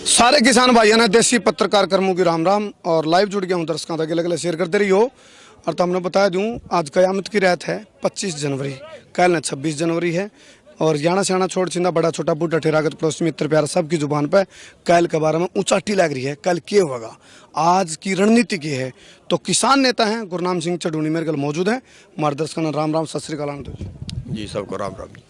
सारे किसान भाइयों ने देसी पत्रकार कर्मों की राम राम और लाइव जुड़ गया हूँ दर्शकों तक अगले शेयर करते रही हो। और तो हमने बता दूँ आज कयामत की रात है 25 जनवरी, कल 26 जनवरी है। और याना सियाना छोड़ छिंदा बड़ा छोटा बूढ़ा ठेरागत पड़ोसी मित्र प्यारा सबकी जुबान पर कल के बारे में ऊंचाटी लग रही है। कल क्या होगा, आज की रणनीति की है। तो किसान नेता हैं गुरनाम सिंह चढ़ूनी मेरे कल मौजूद हैं। हमारे दर्शकों ने राम राम सत श्री अकाल जी, सबको राम राम जी।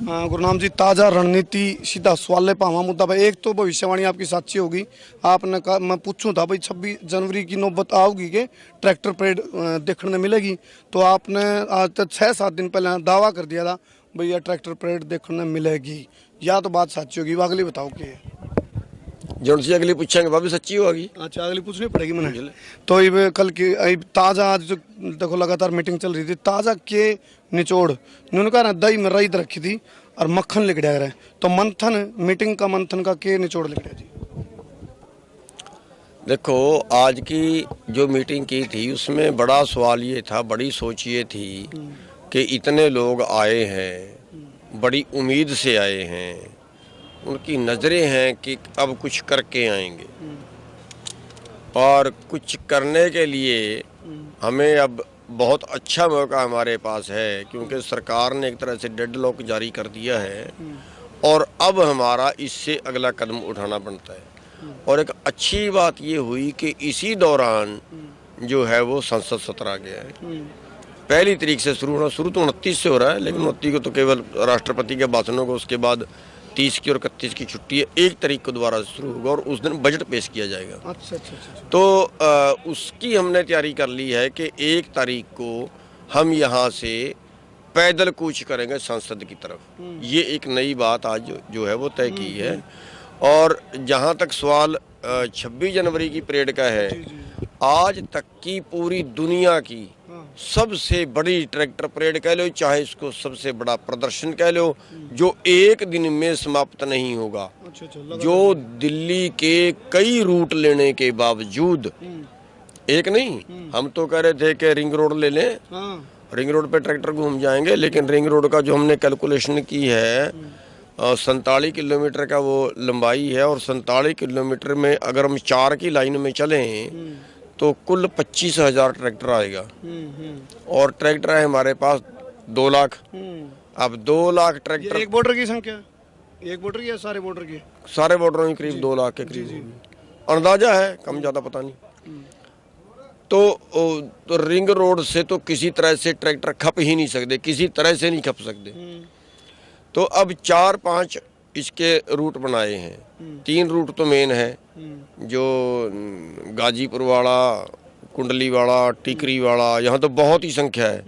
गुरनाम जी, ताज़ा रणनीति सीधा सवाल ले पावा मुद्दा भाई। एक तो भविष्यवाणी आपकी सच्ची होगी। आपने कहा, मैं पूछूं था भाई 26 जनवरी की नौबत आओगी कि ट्रैक्टर परेड देखने मिलेगी, तो आपने आज तक 6-7 दिन पहले दावा कर दिया था भैया ट्रैक्टर परेड देखने मिलेगी। या तो बात सच्ची होगी, अगली बताओ कि जो सी अगली पूछेंगे वह भी सच्ची होगी। अच्छा, अगली पूछनी पड़ेगी मैंने। तो ये कल की ताज़ा आज जो देखो लगातार मीटिंग चल रही थी, ताज़ा के निचोड़ उन्होंने कहा ना दही में रईद रखी थी और मक्खन लिख दिया रहे, तो मंथन मीटिंग का मंथन का के निचोड़ लिख दिया जी। देखो, आज की जो मीटिंग की थी उसमें बड़ा सवाल ये था, बड़ी सोच ये थी कि इतने लोग आए हैं, बड़ी उम्मीद से आए हैं, उनकी नज़रें हैं कि अब कुछ करके आएंगे और कुछ करने के लिए हमें अब बहुत अच्छा मौका हमारे पास है, क्योंकि सरकार ने एक तरह से डेडलॉक जारी कर दिया है और अब हमारा इससे अगला कदम उठाना बनता है। और एक अच्छी बात ये हुई कि इसी दौरान जो है वो संसद सत्र आ गया है। पहली तारीख से शुरू तो 29 से हो रहा है, लेकिन 29 को तो केवल राष्ट्रपति के भाषणों को, उसके बाद 30 की और 31 की छुट्टी है, 1 तारीख को दोबारा शुरू होगा और उस दिन बजट पेश किया जाएगा। अच्छा। तो उसकी हमने तैयारी कर ली है कि 1 तारीख को हम यहाँ से पैदल कूच करेंगे संसद की तरफ। ये एक नई बात आज जो है वो तय की है। और जहाँ तक सवाल 26 जनवरी की परेड का है, आज तक की पूरी दुनिया की सबसे बड़ी ट्रैक्टर परेड कह लो, चाहे इसको सबसे बड़ा प्रदर्शन कह लो, जो एक दिन में समाप्त नहीं होगा। जो दिल्ली के कई रूट लेने के बावजूद, एक नहीं, हम तो कह रहे थे कि रिंग रोड ले लें, रिंग रोड पे ट्रैक्टर घूम जाएंगे, लेकिन रिंग रोड का जो हमने कैलकुलेशन की है 47 किलोमीटर का वो लंबाई है, और 47 किलोमीटर में अगर हम 4 की लाइन में चलें तो कुल 25,000 ट्रैक्टर आएगा। और ट्रैक्टर है हमारे पास 2 लाख। अब 2 लाख ट्रैक्टर, एक बॉर्डर की संख्या, एक बॉर्डर की या सारे बॉर्डर की? सारे बॉर्डरों की करीब 2 लाख के करीब अंदाजा है, कम ज्यादा पता नहीं। तो रिंग रोड से तो किसी तरह से ट्रैक्टर खप ही नहीं सकते, किसी तरह से नहीं खप सकते। तो अब 4-5 इसके रूट बनाए हैं। 3 रूट तो मेन है, जो गाजीपुर वाला, कुंडली वाला, टिकरी वाला, यहाँ तो बहुत ही संख्या है।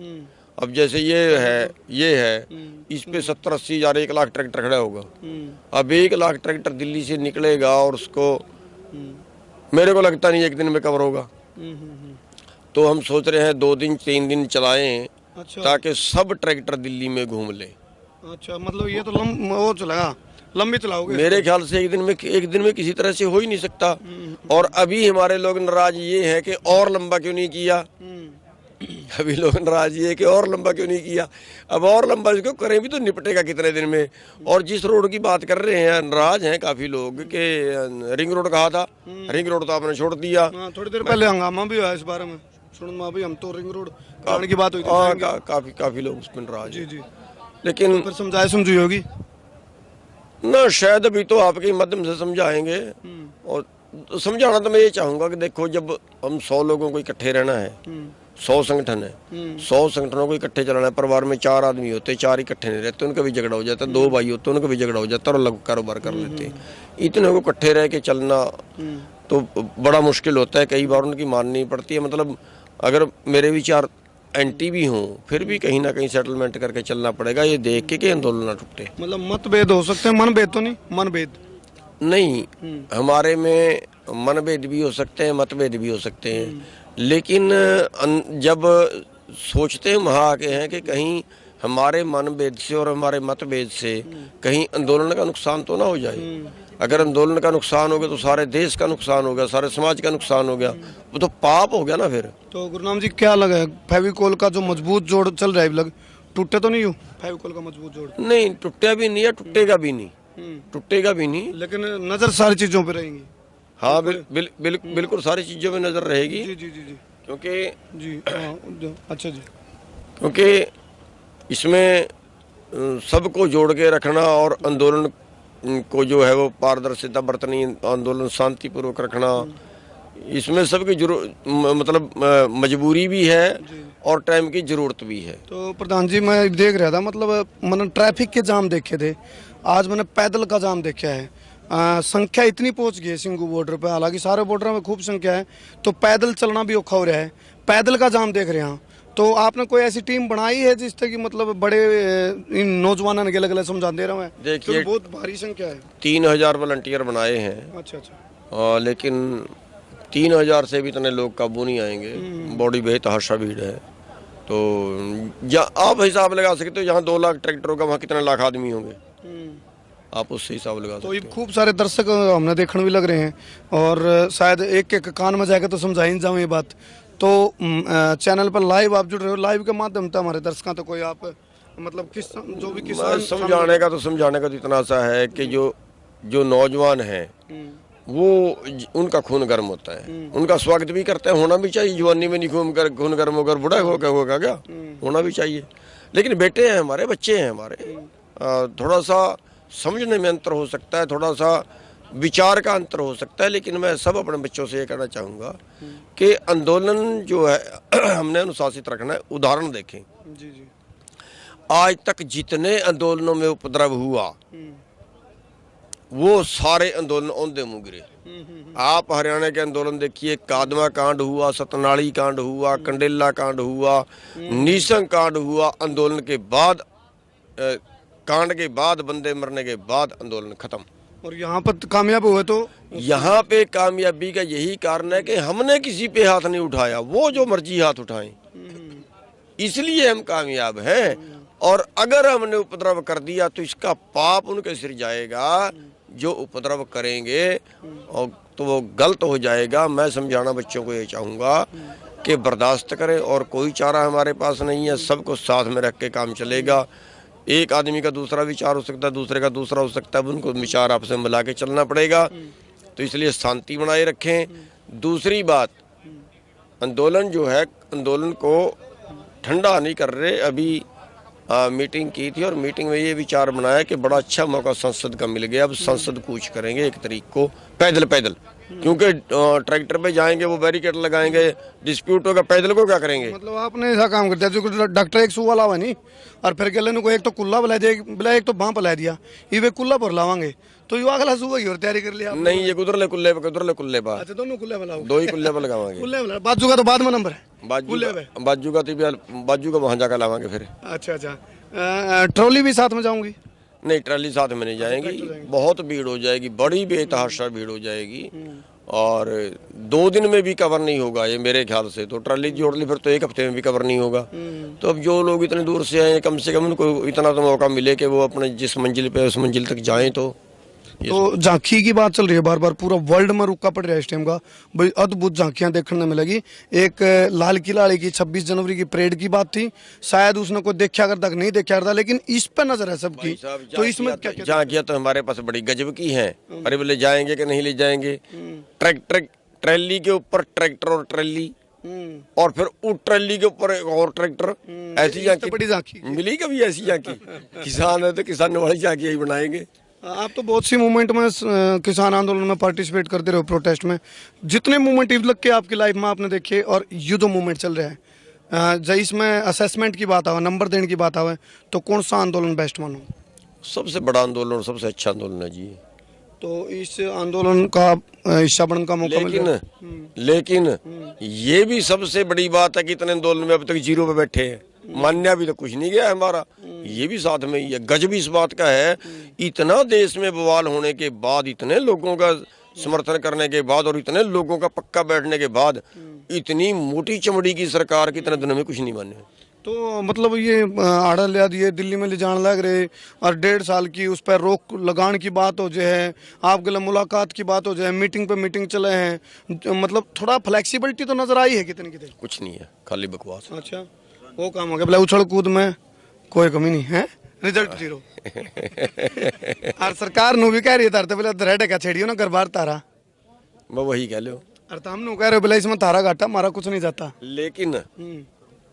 अब जैसे ये है, इस पे 70-80 हजार 1 लाख ट्रैक्टर खड़ा होगा। अब 1 लाख ट्रैक्टर दिल्ली से निकलेगा और उसको मेरे को लगता नहीं 1 दिन में कवर होगा। तो हम सोच रहे हैं 2 दिन 3 दिन चलाएं। अच्छा। ताकि सब ट्रैक्टर दिल्ली में घूम ले। अच्छा, मतलब ये तो वो चलेगा, लंबी चलाओगे? मेरे ख्याल से एक दिन में किसी तरह से हो ही नहीं सकता। और अभी हमारे लोग नाराज ये है कि और लंबा क्यों नहीं किया। अभी लोग नाराज ये है कि और लंबा क्यों नहीं किया। अब और लंबा इसको करें भी तो निपटेगा कितने दिन में। और जिस रोड की बात कर रहे हैं, नाराज हैं काफी लोग कि रिंग रोड कहा था, रिंग रोड तो आपने छोड़ दिया। थोड़ी देर पहले हंगामा भी हुआ इस बारे में, सुनो अभी हम तो रिंग रोड की बात हुई थी, काफी लोग उसमें नाराज हैं। जी। लेकिन तो समझाए समझी होगी ना, शायद अभी तो आपके माध्यम से समझाएंगे। और समझाना तो मैं ये चाहूंगा कि देखो, जब हम 100 लोगों को इकट्ठे रहना है, 100 संगठन है, 100 संगठनों को इकट्ठे चलाना है। परिवार में 4 आदमी होते, 4 इकट्ठे नहीं रहते, उनका भी झगड़ा हो जाता है। 2 भाई होते, उनका भी झगड़ा हो जाता है और अलग कारोबार कर लेते। इतने को इकट्ठे रह के चलना तो बड़ा मुश्किल होता है। कई बार उनकी माननी पड़ती है। मतलब अगर मेरे विचार एंटी भी हूँ, फिर भी कहीं ना कहीं सेटलमेंट करके चलना पड़ेगा, ये देख के आंदोलन ना टूटे। मतलब मतभेद हो सकते हैं, मनभेद तो नहीं? मनभेद नहीं, हमारे में मनभेद भी हो सकते हैं, मतभेद भी हो सकते हैं, लेकिन जब सोचते हम वहाँ आके हैं कि कहीं हमारे मनभेद से और हमारे मतभेद से कहीं आंदोलन का नुकसान तो ना हो जाए। अगर आंदोलन का नुकसान हो गया तो सारे देश का नुकसान हो गया, सारे समाज का नुकसान हो गया, वो तो पाप हो गया ना फिर। तो गुरनाम जी, क्या लगा है फेविकोल का जो मजबूत जोड़ चल रहा है, लग टूटे तो नहीं हो? फेविकोल का मजबूत जोड़ नहीं टूटा भी नहीं है, टूटेगा भी नहीं। टूटेगा भी नहीं। लेकिन नजर सारी चीजों पे रहेंगी। हाँ बिल्कुल सारी चीज़ों में नज़र रहेगी। जी जी जी जी क्योंकि जी अच्छा जी। क्योंकि इसमें सबको जोड़ के रखना और आंदोलन को जो है वो पारदर्शिता बरतनी, आंदोलन शांतिपूर्वक रखना, इसमें सबकी मतलब मजबूरी भी है और टाइम की ज़रूरत भी है। तो प्रधान जी मैं देख रहा था, मतलब मैंने ट्रैफिक के जाम देखे थे, आज मैंने पैदल का जाम देखा है। संख्या इतनी पहुंच गई है सिंगू बॉर्डर पे, हालांकि सारे बॉर्डर में खूब संख्या है, तो पैदल चलना भी औखा हो रहा है। पैदल का जाम देख रहे हैं, तो आपने कोई ऐसी टीम बनाई है जिससे कि मतलब बड़े इन नौजवानों के अलग समझा दे रहा हूँ? देखिए बहुत भारी संख्या है। 3000 वॉलंटियर बनाए हैं। अच्छा अच्छा। लेकिन 3000 से भी इतने लोग काबू नहीं आएंगे, बॉडी बेतहाशा भीड़ है। तो आप हिसाब लगा सकते हो, जहाँ 2 लाख ट्रैक्टर होगा वहाँ कितने लाख आदमी होंगे, आप उससे हिसाब लगा सकते हो। तो ये खूब सारे दर्शक हमने देखने भी लग रहे हैं, और शायद एक एक कान में जाकर तो समझा ही नहीं जाऊँ ये बात। तो चैनल पर लाइव आप जुड़ रहे हो, लाइव के माध्यम से हमारे दर्शकों तो कोई आप मतलब किस जो भी किसान समझाने का तो इतना सा है कि जो नौजवान हैं वो उनका खून गर्म होता है, उनका स्वागत भी करते हैं, होना भी चाहिए। जवानी में नहीं खून गर्म होकर बुढ़ा होगा क्या, होना भी चाहिए। लेकिन बेटे हैं हमारे, बच्चे हैं हमारे, थोड़ा सा समझने में अंतर हो सकता है, थोड़ा सा विचार का अंतर हो सकता है, लेकिन मैं सब अपने बच्चों से ये कहना चाहूँगा कि आंदोलन जो है हमने अनुशासित रखना है। उदाहरण देखें, जी जी, आज तक जितने आंदोलनों में उपद्रव हुआ वो सारे आंदोलन औंधे मुँह गिरे। आप हरियाणा के आंदोलन देखिए, कादमा कांड हुआ, सतनाली कांड हुआ, कंडेला कांड हुआ, नीसंग कांड हुआ। आंदोलन के बाद कांड के बाद, बंदे मरने के बाद आंदोलन खत्म। और यहाँ पर कामयाब हुए तो यहाँ पे कामयाबी का यही कारण है कि हमने किसी पे हाथ नहीं उठाया, वो जो मर्जी हाथ उठाएं, इसलिए हम कामयाब हैं। और अगर हमने उपद्रव कर दिया तो इसका पाप उनके सिर जाएगा जो उपद्रव करेंगे, और तो वो गलत हो जाएगा। मैं समझाना बच्चों को ये चाहूँगा कि बर्दाश्त करें, और कोई चारा हमारे पास नहीं है, सबको साथ में रख के काम चलेगा। एक आदमी का दूसरा विचार हो सकता है, दूसरे का दूसरा हो सकता है, उनको विचार आपस में मिला के चलना पड़ेगा। तो इसलिए शांति बनाए रखें। दूसरी बात, आंदोलन जो है, आंदोलन को ठंडा नहीं कर रहे। अभी मीटिंग की थी और मीटिंग में ये विचार बनाया कि बड़ा अच्छा मौका संसद का मिल गया, अब संसद कूच करेंगे 1 तारीख को पैदल, क्योंकि ट्रैक्टर पे जाएंगे वो बैरिकेड लगाएंगे, डिस्प्यूट होगा, पैदल को क्या करेंगे। मतलब आपने ऐसा काम कर दिया जो डॉक्टर एक सुवा लावा नहीं, और फिर गले को एक तो कुल्ला बुला दिया, एक तो बाँ बुला दिया, ये वे कुल्ला पर लावांगे तो ये अगला सुबह की और तैयारी कर लिया। नहीं, ये कुल्ले पर। अच्छा, दोनों कुल्ले बुलाओ, 2 ही कुल्ले पर लगावांगे। कुल्ले बाजू का तो बाद में नंबर है, बाजू का वहाँ जाकर लावांगे फिर। अच्छा, ट्रॉली भी साथ में जाऊंगी? नहीं, ट्रॉली साथ में नहीं जाएंगी, बहुत भीड़ हो जाएगी, बड़ी बेतहाशा भीड़ हो जाएगी, और 2 दिन में भी कवर नहीं होगा ये मेरे ख्याल से। तो ट्रॉली जोड़ ली फिर तो 1 हफ्ते में भी कवर नहीं होगा। तो अब जो लोग इतने दूर से आए, कम से कम उनको इतना तो मौका मिले कि वो अपने जिस मंजिल पे उस मंजिल तक जाएं। तो झांकी की बात चल रही है बार बार, पूरा वर्ल्ड में रुका पड़ रहा है इस टाइम का, बड़ी अद्भुत झांकियां देखने में लगी। एक लाल किला की 26 जनवरी की परेड की बात थी, शायद उसने कोई देखा करता नहीं देखा करता, लेकिन इस पे नजर है सबकी। तो इसमें क्या झांकियां तो हमारे पास बड़ी गजब की हैं। अरे ले जाएंगे कि नहीं ले जाएंगे, ट्रैली के ऊपर ट्रैक्टर और ट्रैली, और फिर उस ट्रैली के ऊपर और ट्रैक्टर, ऐसी झांकी बड़ी झांकी मिली कभी? ऐसी झांकी किसान है तो किसान वाली झांकी ही बनाएंगे। आप तो बहुत सी मूवमेंट में, किसान आंदोलन में पार्टिसिपेट करते रहे, प्रोटेस्ट में, जितने मूवमेंट लग के आपकी लाइफ में आपने देखे, और ये जो मूवमेंट चल रहा है, जब इसमें असेसमेंट की बात आवे, नंबर देने की बात आवे, तो कौन सा आंदोलन बेस्ट मानो? सबसे बड़ा आंदोलन और सबसे अच्छा आंदोलन है जी। तो इस आंदोलन का हिस्सा बनने का मौका मिला, लेकिन ये भी सबसे बड़ी बात है कि इतने आंदोलन में अब तक 0 पे बैठे हैं, मान्या भी तो कुछ नहीं गया है हमारा, ये भी साथ में ही है। गजब इस बात का है, इतना देश में बवाल होने के बाद, इतने लोगों का समर्थन करने के बाद, और इतने लोगों का पक्का बैठने के बाद, इतनी मोटी चमड़ी की सरकार की इतने दिनों में कुछ नहीं माने। तो मतलब ये आड़ा लिया दिए, दिल्ली में ले जाने लग रहे, और 1.5 साल की उस पर रोक लगाने की बात हो जाए, आपके लिए मुलाकात की बात हो जाए, मीटिंग पे मीटिंग चले हैं, मतलब थोड़ा फ्लेक्सिबिलिटी तो नजर आई है कितनी? कुछ नहीं है, खाली बकवास। अच्छा, वो काम हो गया, उछल कूद में कोई कमी नहीं है, रिजल्ट जीरो। और सरकार नु भी कह रही है तारते पहले दरेडे का छेड़ियो ना घर बार तारा, मैं वही कह लो। और तो हम नु कह रहे हो बोले इसमें तारा घाटा हमारा कुछ नहीं जाता। लेकिन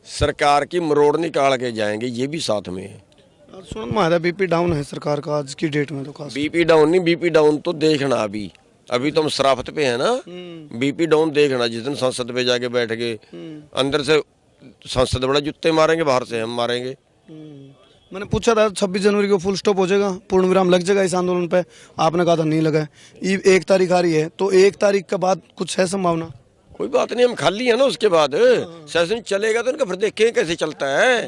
सरकार की मरोड़ निकाल के जाएंगे, ये भी साथ में है। और सुन में बीपी डाउन है सरकार का आज की डेट में तो खास। बीपी डाउन नहीं, बीपी डाउन तो देखना अभी तो हम शराफत पे है ना। बीपी डाउन देखना जिस दिन संसद पे जाके बैठ गए, अंदर से संसद बड़ा जुत्ते मारेंगे, बाहर से हम मारेंगे। मैंने पूछा था 26 जनवरी को फुल स्टॉप हो जाएगा, पूर्ण विराम लग जाएगा इस आंदोलन पे, आपने कहा था नहीं लगा है। 1 तारीख आ रही है तो 1 तारीख के बाद कुछ है संभावना? कोई बात नहीं, हम खाली है ना। उसके बाद सेशन चलेगा तो उनका फिर देखेंगे कैसे चलता है।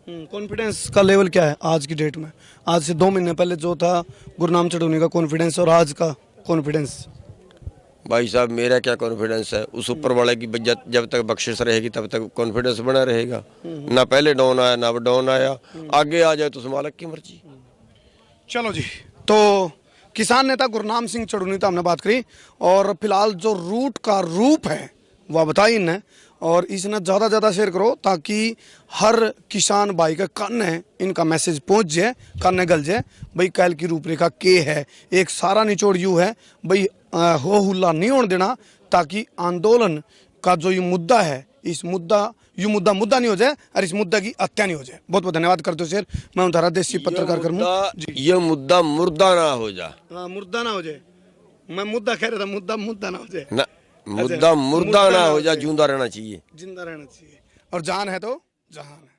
कॉन्फिडेंस का लेवल क्या है आज की डेट में? आज से 2 महीने पहले जो था गुरनाम चढ़ोनी का कॉन्फिडेंस और आज का कॉन्फिडेंस? भाई साहब मेरा क्या कॉन्फिडेंस है, उस ऊपर वाले की जब तक बख्शिश रहेगी तब तक कॉन्फिडेंस बना रहेगा। ना पहले डाउन आया ना अब डाउन आया, आगे आ जाए तो उस मालिक की मर्जी। चलो जी, तो किसान नेता गुरनाम सिंह चढ़ोनी तो हमने बात करी, और फिलहाल जो रूट का रूप है वह बताई इनने, और इसने ज़्यादा ज़्यादा शेयर करो ताकि हर किसान भाई के कान है इनका मैसेज पहुंच जाए, कान गल जाए भाई कल की रूपरेखा के है। एक सारा निचोड़ यूँ है भाई हो हुल्ला नहीं होने देना, ताकि आंदोलन का जो ये मुद्दा है, इस मुद्दा मुद्दा नहीं हो जाए और इस मुद्दा की हत्या नहीं हो जाए। बहुत बहुत धन्यवाद करते हो सर। मैं धारा देसी पत्रकार ये मुद्दा मुर्दा ना हो जाए। हाँ, मुर्दा ना हो जाए। मैं मुद्दा कह रहा था, मुद्दा ना हो जाए ना, मुद्दा मुर्दा ना हो जाए, जिंदा रहना चाहिए। जिंदा रहना चाहिए, और जान है तो जहान है।